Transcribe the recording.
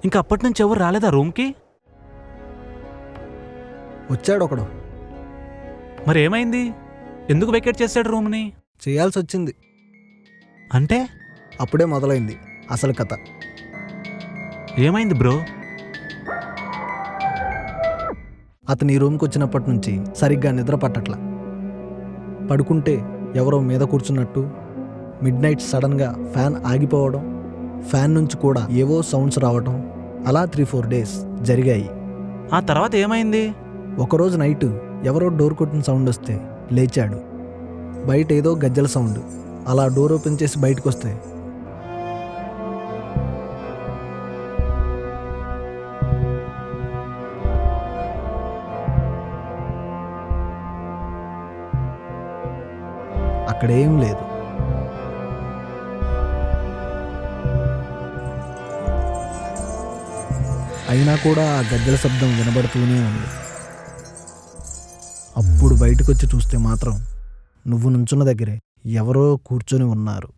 ఇంకా అప్పటి నుంచి ఎవరు రాలేదా రూమ్కి? వచ్చాడు ఒకడు. మరి ఏమైంది? ఎందుకు వెకేట్ చేశాడు రూమ్ని? చేయాల్సి వచ్చింది. అంటే అప్పుడే మొదలైంది అసలు కథ. ఏమైంది బ్రో? అతను ఈ రూమ్కి వచ్చినప్పటి నుంచి సరిగ్గా నిద్ర పట్టట్ల. పడుకుంటే ఎవరో మీద కూర్చున్నట్టు, మిడ్ నైట్ సడన్గా ఫ్యాన్ ఆగిపోవడం, ఫ్యాన్ నుంచి కూడా ఏవో సౌండ్స్ రావటం, అలా 3-4 డేస్ జరిగాయి. ఆ తర్వాత ఏమైంది? ఒకరోజు నైట్ ఎవరో డోర్ కొట్టిన సౌండ్ వస్తే లేచాడు. బయట ఏదో గజ్జల సౌండ్. అలా డోర్ ఓపెన్ చేసి బయటకు వస్తే అక్కడేం లేదు. అయినా కూడా ఆ గజ్జల శబ్దం వినబడుతూనే ఉంది. అప్పుడు బయటకు వచ్చి చూస్తే మాత్రం నువ్వు నుంచున్న దగ్గరే ఎవరో కూర్చొని ఉన్నారు.